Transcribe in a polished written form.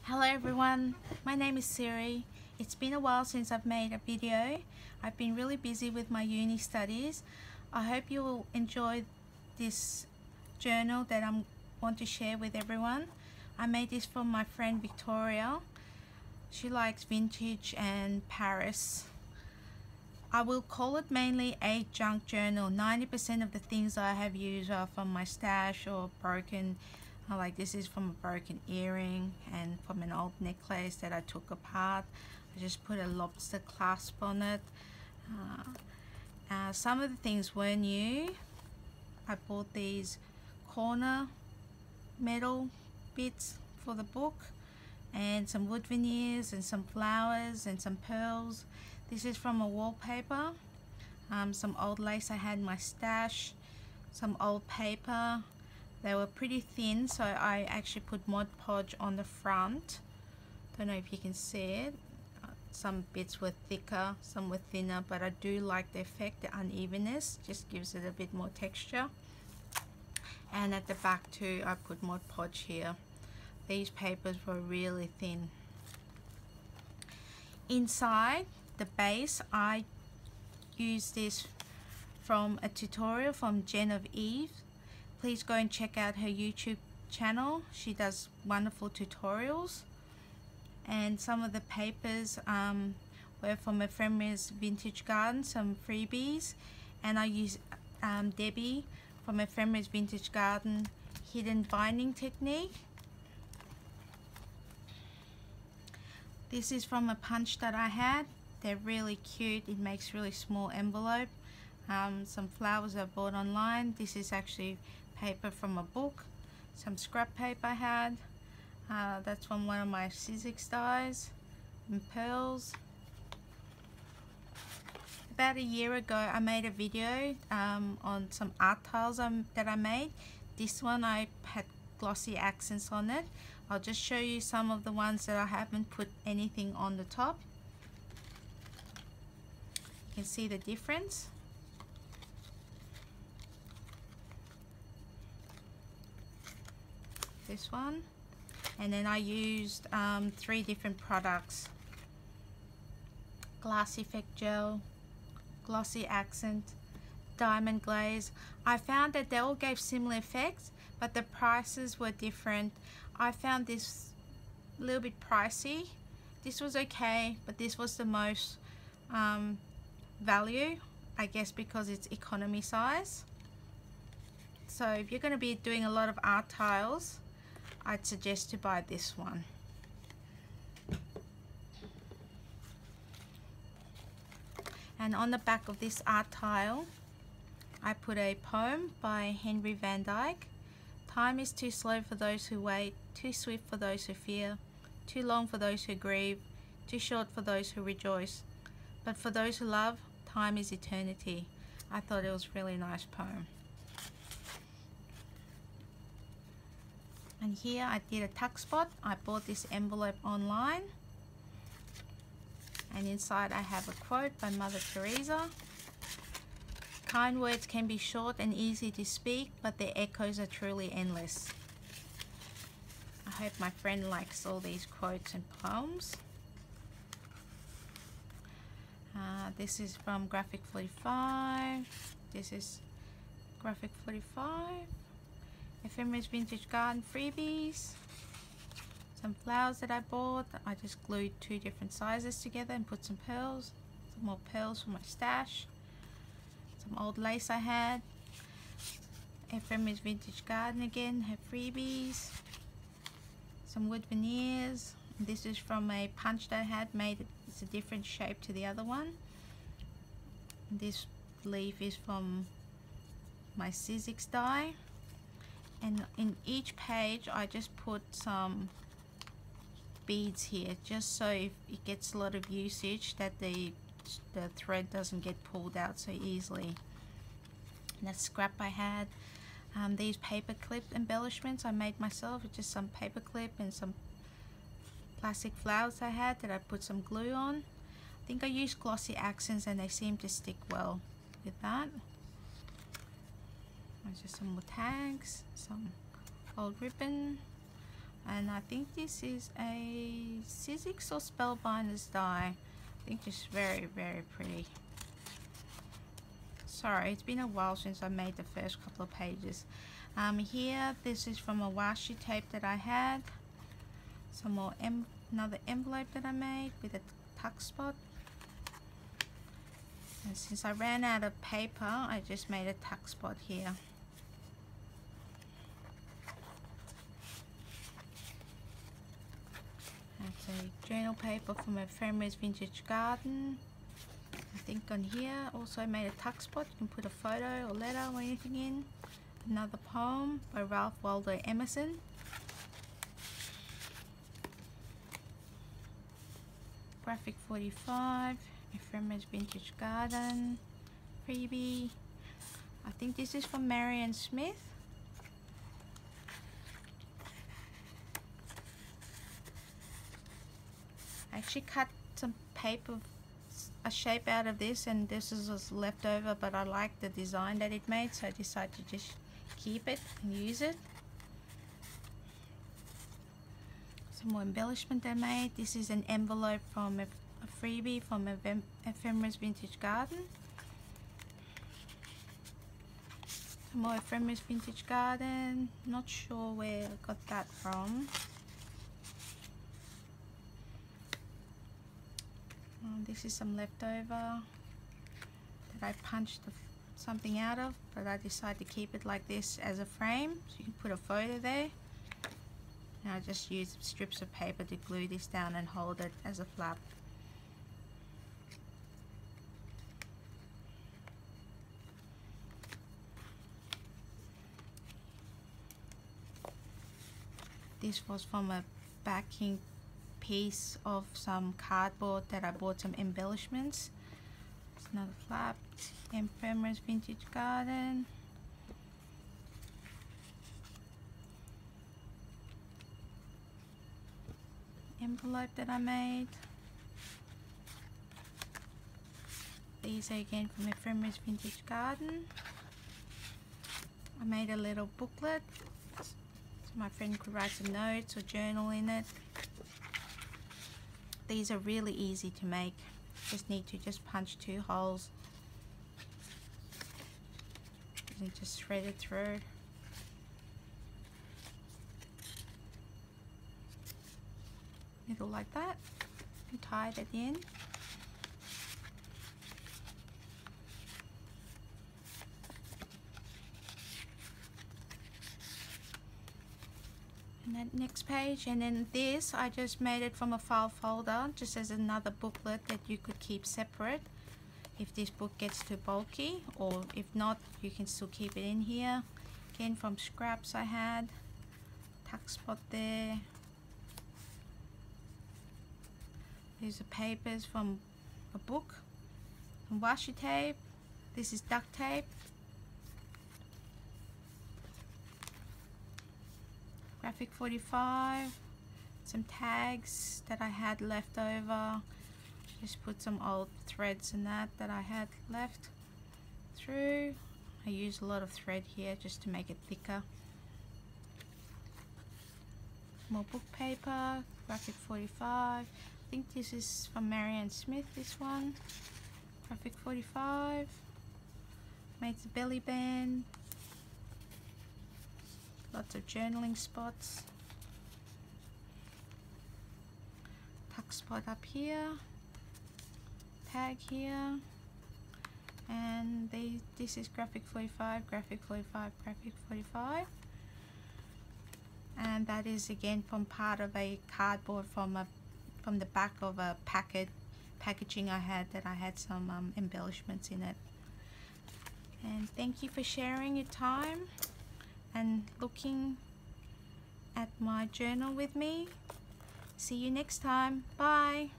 Hello everyone, my name is Siri. It's been a while since I've made a video. I've been really busy with my uni studies. I hope you will enjoy this journal that I want to share with everyone. I made this from my friend Victoria. She likes vintage and Paris. I will call it mainly a junk journal. 90% of the things I have used are from my stash or broken. Like this is from a broken earring and from an old necklace that I took apart. I just put a lobster clasp on it. Some of the things were new. I bought these corner metal bits for the book and some wood veneers and some flowers and some pearls. This is from a wallpaper. Some old lace I had in my stash, some old paper. They were pretty thin, so I actually put Mod Podge on the front. Don't know if you can see it. Some bits were thicker, some were thinner, but I do like the effect, the unevenness, just gives it a bit more texture. And at the back too, I put Mod Podge here. These papers were really thin. Inside the base, I used this from a tutorial from Jen of Eve. Please go and check out her YouTube channel. She does wonderful tutorials. And some of the papers were from Ephemera's Vintage Garden, some freebies. And I use Debbie from Ephemera's Vintage Garden hidden binding technique. This is from a punch that I had. They're really cute. It makes really small envelope. Some flowers I bought online. This is actually paper from a book. Some scrap paper I had. That's from one of my Sizzix dies. And pearls. About a year ago I made a video on some art tiles that I made. This one I had glossy accents on it. I'll just show you some of the ones that I haven't put anything on the top. You can see the difference. This one, and then I used 3 different products: glass effect gel, glossy accent, diamond glaze. I found that they all gave similar effects, but the prices were different. I found this a little bit pricey. This was okay, but this was the most value, I guess, because it's economy size. So if you're going to be doing a lot of art tiles, I'd suggest to buy this one. And on the back of this art tile, I put a poem by Henry Van Dyke. Time is too slow for those who wait, too swift for those who fear, too long for those who grieve, too short for those who rejoice. But for those who love, time is eternity. I thought it was a really nice poem. And here I did a tuck spot. I bought this envelope online. And inside I have a quote by Mother Teresa. Kind words can be short and easy to speak, but their echoes are truly endless. I hope my friend likes all these quotes and poems. This is from Graphic 45. This is Graphic 45. Ephemera's Vintage Garden freebies. Some flowers that I bought. I just glued 2 different sizes together and put some pearls. Some more pearls for my stash. Some old lace I had. Ephemera's Vintage Garden again, her freebies. Some wood veneers. This is from a punch that I had made. It's a different shape to the other one. This leaf is from my Sizzix die. And in each page I just put some beads here, just so if it gets a lot of usage that the thread doesn't get pulled out so easily. And that scrap I had. These paper clip embellishments I made myself. It's just some paper clip and some plastic flowers I had that I put some glue on. I think I used glossy accents and they seem to stick well with that. There's just some more tags, some old ribbon. and I think this is a Sizzix or Spellbinder's die. I think it's very, very pretty. Sorry, it's been a while since I made the first couple of pages. Here, this is from a washi tape that I had. Some more another envelope that I made with a tuck spot. And since I ran out of paper, I just made a tuck spot here. That's a journal paper from Ephemera's Vintage Garden. I think on here also made a tuck spot. You can put a photo or letter or anything in. Another poem by Ralph Waldo Emerson. Graphic 45, Ephemera's Vintage Garden, freebie. I think this is from Marian Smith. I actually cut some paper, a shape out of this, and this is left over, but I like the design that it made, so I decided to just keep it and use it. Some more embellishment I made. This is an envelope from a freebie from Ephemera's Vintage Garden. Some more Ephemera's Vintage Garden. Not sure where I got that from. This is some leftover that I punched something out of, but I decided to keep it like this as a frame, so you can put a photo there. And I just used strips of paper to glue this down and hold it as a flap. This was from a backing piece of some cardboard that I bought some embellishments. It's another flap. Ephemera's Vintage Garden. Envelope that I made. These are again from Ephemera's Vintage Garden. I made a little booklet so my friend could write some notes or journal in it. These are really easy to make. Just need to punch 2 holes and just thread it through. Middle like that, and tie it at the end. And then next page, and then this I just made it from a file folder, just as another booklet that you could keep separate if this book gets too bulky, or if not, you can still keep it in here. Again, from scraps I had, tuck spot there. These are papers from a book, some washi tape. This is duct tape. Graphic 45, some tags that I had left over. Just put some old threads in that I had left through. I use a lot of thread here just to make it thicker. More book paper, graphic 45. I think this is from Marian Smith, this one. Graphic 45. Made the belly band. Lots of journaling spots. Tuck spot up here. Tag here. And this is graphic 45, graphic 45, graphic 45. And that is again from part of a cardboard from the back of a packaging I had some embellishments in it. And thank you for sharing your time and looking at my journal with me. See you next time. Bye.